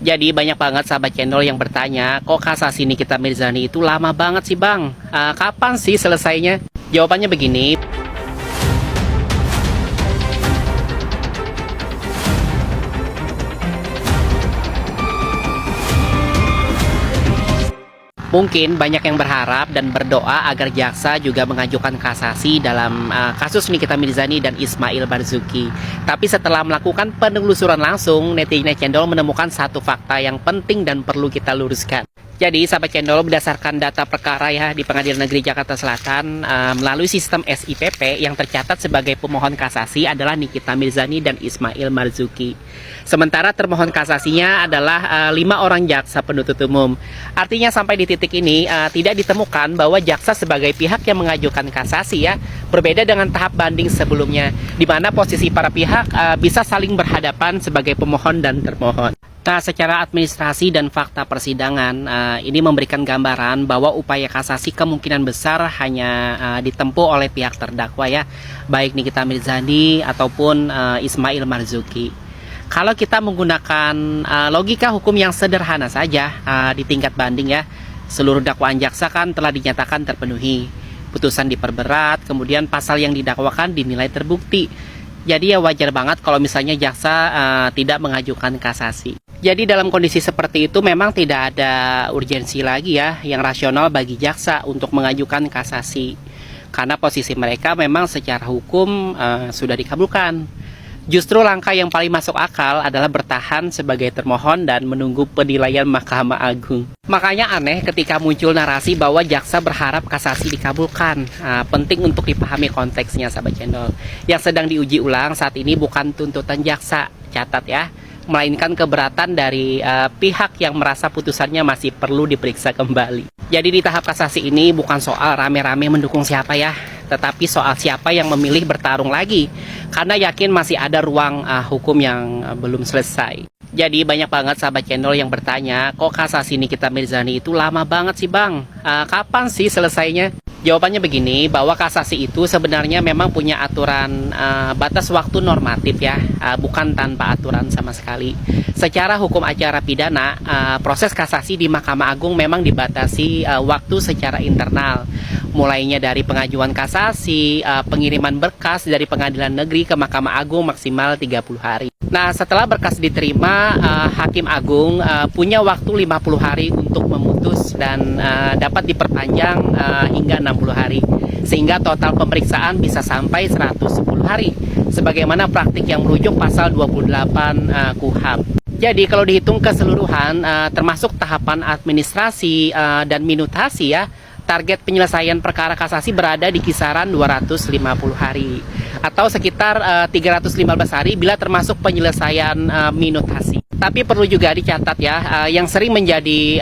Jadi banyak banget sahabat channel yang bertanya, kok kasasi Nikita Mirzani itu lama banget sih bang? Kapan sih selesainya? Jawabannya begini. Mungkin banyak yang berharap dan berdoa agar jaksa juga mengajukan kasasi dalam kasus Nikita Mirzani dan Ismail Marzuki. Tapi setelah melakukan penelusuran langsung, netizen channel menemukan satu fakta yang penting dan perlu kita luruskan. Jadi sahabat channel, berdasarkan data perkara ya di Pengadilan Negeri Jakarta Selatan, melalui sistem SIPP yang tercatat sebagai pemohon kasasi adalah Nikita Mirzani dan Ismail Marzuki. Sementara termohon kasasinya adalah 5 orang jaksa penuntut umum. Artinya sampai di titik ini tidak ditemukan bahwa jaksa sebagai pihak yang mengajukan kasasi ya, berbeda dengan tahap banding sebelumnya, di mana posisi para pihak bisa saling berhadapan sebagai pemohon dan termohon. Nah, secara administrasi dan fakta persidangan, ini memberikan gambaran bahwa upaya kasasi kemungkinan besar hanya ditempuh oleh pihak terdakwa ya, baik Nikita Mirzani ataupun Ismail Marzuki. Kalau kita menggunakan logika hukum yang sederhana saja di tingkat banding ya, seluruh dakwaan jaksa kan telah dinyatakan terpenuhi, putusan diperberat, kemudian pasal yang didakwakan dinilai terbukti. Jadi ya wajar banget kalau misalnya jaksa tidak mengajukan kasasi. Jadi dalam kondisi seperti itu memang tidak ada urgensi lagi ya yang rasional bagi jaksa untuk mengajukan kasasi. Karena posisi mereka memang secara hukum sudah dikabulkan. Justru langkah yang paling masuk akal adalah bertahan sebagai termohon dan menunggu penilaian Mahkamah Agung. Makanya aneh ketika muncul narasi bahwa jaksa berharap kasasi dikabulkan. Penting untuk dipahami konteksnya sahabat channel. Yang sedang diuji ulang saat ini bukan tuntutan jaksa, catat ya, melainkan keberatan dari pihak yang merasa putusannya masih perlu diperiksa kembali. Jadi di tahap kasasi ini bukan soal rame-rame mendukung siapa ya, tetapi soal siapa yang memilih bertarung lagi, karena yakin masih ada ruang hukum yang belum selesai. Jadi banyak banget sahabat channel yang bertanya, kok kasasi Nikita Mirzani itu lama banget sih bang? Kapan sih selesainya? Jawabannya begini, bahwa kasasi itu sebenarnya memang punya aturan batas waktu normatif ya, bukan tanpa aturan sama sekali. Secara hukum acara pidana, proses kasasi di Mahkamah Agung memang dibatasi waktu secara internal. Mulainya dari pengajuan kasasi, pengiriman berkas dari Pengadilan Negeri ke Mahkamah Agung maksimal 30 hari. Nah, setelah berkas diterima, Hakim Agung punya waktu 50 hari untuk memutus dan dapat diperpanjang hingga 60 hari. Sehingga total pemeriksaan bisa sampai 110 hari. Sebagaimana praktik yang merujuk pasal 28 KUHP. Jadi kalau dihitung keseluruhan, termasuk tahapan administrasi dan minutasi ya, target penyelesaian perkara kasasi berada di kisaran 250 hari atau sekitar 315 hari bila termasuk penyelesaian minutasi. Tapi perlu juga dicatat ya, yang sering menjadi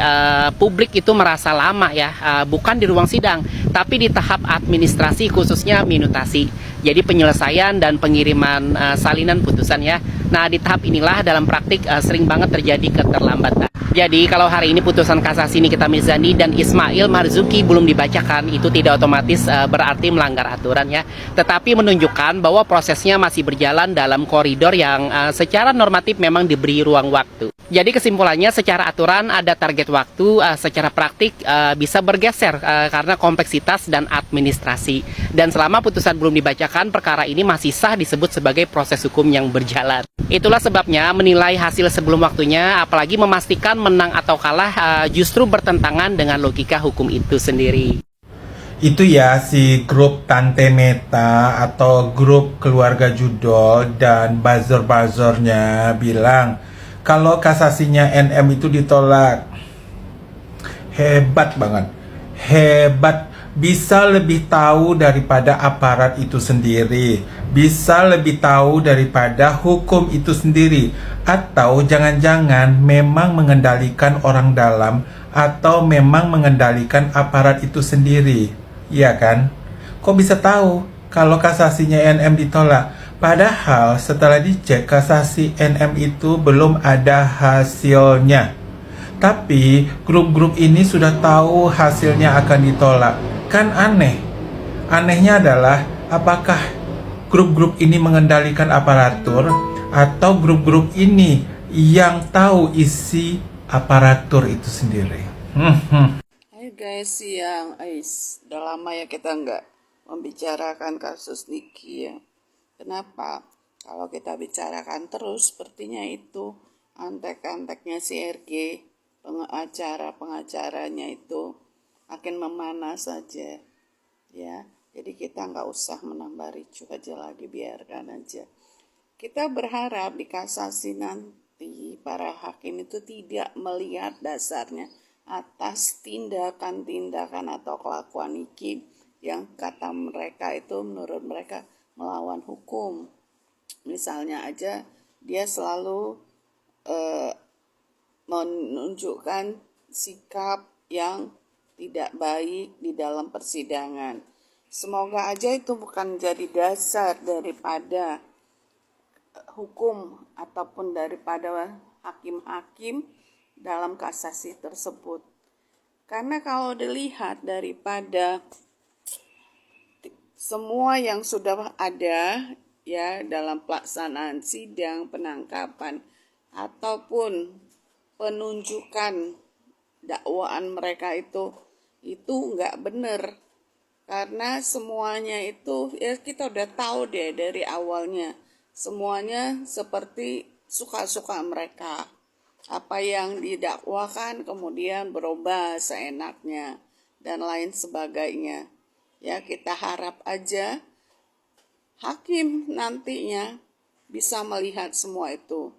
publik itu merasa lama ya, bukan di ruang sidang, tapi di tahap administrasi khususnya minutasi. Jadi penyelesaian dan pengiriman salinan putusan ya. Nah di tahap inilah dalam praktik sering banget terjadi keterlambatan. Jadi kalau hari ini putusan kasasi Nikita Mirzani dan Ismail Marzuki belum dibacakan, itu tidak otomatis berarti melanggar aturan ya. Tetapi menunjukkan bahwa prosesnya masih berjalan dalam koridor yang secara normatif memang diberi ruang waktu. Jadi kesimpulannya secara aturan ada target waktu, secara praktik bisa bergeser karena kompleksitas dan administrasi. Dan selama putusan belum dibacakan, perkara ini masih sah disebut sebagai proses hukum yang berjalan. Itulah sebabnya menilai hasil sebelum waktunya, apalagi memastikan menang atau kalah, justru bertentangan dengan logika hukum itu sendiri. Itu ya si grup Tante Meta atau grup keluarga Judol dan buzzer-buzzernya bilang kalau kasasinya NM itu ditolak. Hebat banget. Hebat. Bisa lebih tahu daripada aparat itu sendiri. Bisa lebih tahu daripada hukum itu sendiri. Atau jangan-jangan memang mengendalikan orang dalam atau memang mengendalikan aparat itu sendiri. Iya kan? Kok bisa tahu kalau kasasinya NM ditolak? Padahal setelah dicek kasasi NM itu belum ada hasilnya. Tapi grup-grup ini sudah tahu hasilnya akan ditolak. Kan aneh. Anehnya adalah apakah grup-grup ini mengendalikan aparatur atau grup-grup ini yang tahu isi aparatur itu sendiri. Hai guys, udah lama ya kita nggak membicarakan kasus Niki ya. Kenapa? Kalau kita bicarakan terus, sepertinya itu antek-anteknya si RG, pengacaranya itu makin memanas saja, ya. Jadi kita nggak usah menambah ricuh aja lagi, biarkan aja. Kita berharap di kasasi nanti para hakim itu tidak melihat dasarnya atas tindakan-tindakan atau kelakuan Niki yang kata mereka itu menurut mereka melawan hukum. Misalnya aja dia selalu menunjukkan sikap yang tidak baik di dalam persidangan. Semoga aja itu bukan jadi dasar daripada hukum ataupun daripada hakim-hakim dalam kasasi tersebut. Karena kalau dilihat daripada semua yang sudah ada ya dalam pelaksanaan sidang, penangkapan ataupun penunjukan dakwaan mereka itu nggak benar. Karena semuanya itu ya kita udah tahu deh dari awalnya, semuanya seperti suka-suka mereka. Apa yang didakwakan kemudian berubah seenaknya dan lain sebagainya. Ya, kita harap aja hakim nantinya bisa melihat semua itu,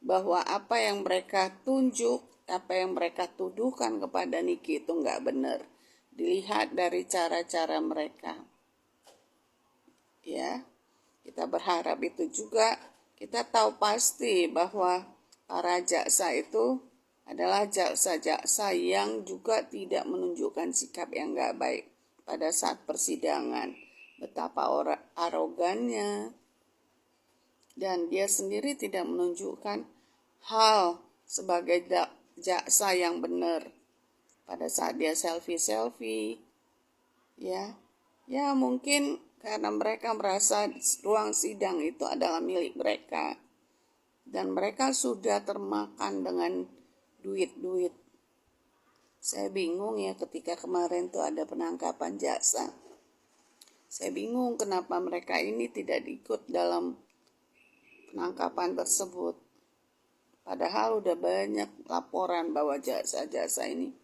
bahwa apa yang mereka tunjuk, apa yang mereka tuduhkan kepada Niki itu nggak benar. Dilihat dari cara-cara mereka. Ya, kita berharap itu juga. Kita tahu pasti bahwa para jaksa itu adalah jaksa-jaksa yang juga tidak menunjukkan sikap yang nggak baik pada saat persidangan. Betapa arogannya, dan dia sendiri tidak menunjukkan hal sebagai jaksa yang benar pada saat dia selfie ya mungkin karena mereka merasa ruang sidang itu adalah milik mereka dan mereka sudah termakan dengan duit. Saya bingung ya ketika kemarin tuh ada penangkapan jaksa. Saya bingung kenapa mereka ini tidak ikut dalam penangkapan tersebut. Padahal udah banyak laporan bahwa jaksa-jaksa ini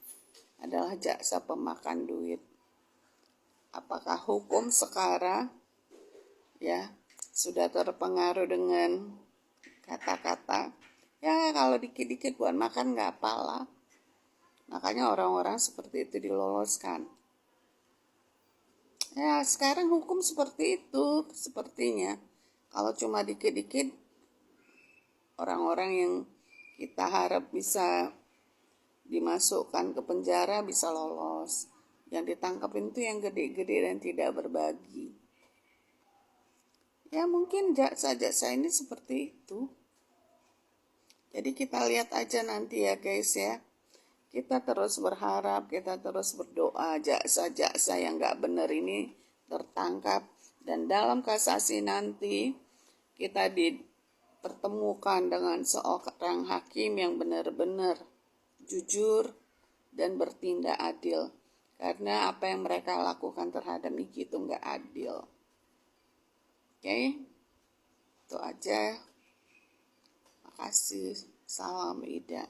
adalah jaksa pemakan duit. Apakah hukum sekarang ya sudah terpengaruh dengan kata-kata ya kalau dikit-dikit buat makan nggak apalah. Makanya orang-orang seperti itu diloloskan. Ya sekarang hukum seperti itu sepertinya. Kalau cuma dikit-dikit orang-orang yang kita harap bisa dimasukkan ke penjara bisa lolos. Yang ditangkap itu yang gede-gede dan tidak berbagi. Ya mungkin jaksa-jaksa ini seperti itu. Jadi kita lihat aja nanti ya guys ya. Kita terus berharap, kita terus berdoa jaksa-jaksa yang gak benar ini tertangkap. Dan dalam kasasi nanti kita dipertemukan dengan seorang hakim yang benar-benar jujur dan bertindak adil. Karena apa yang mereka lakukan terhadap Niki itu nggak adil. Oke, itu aja. Makasih. Salam Ida.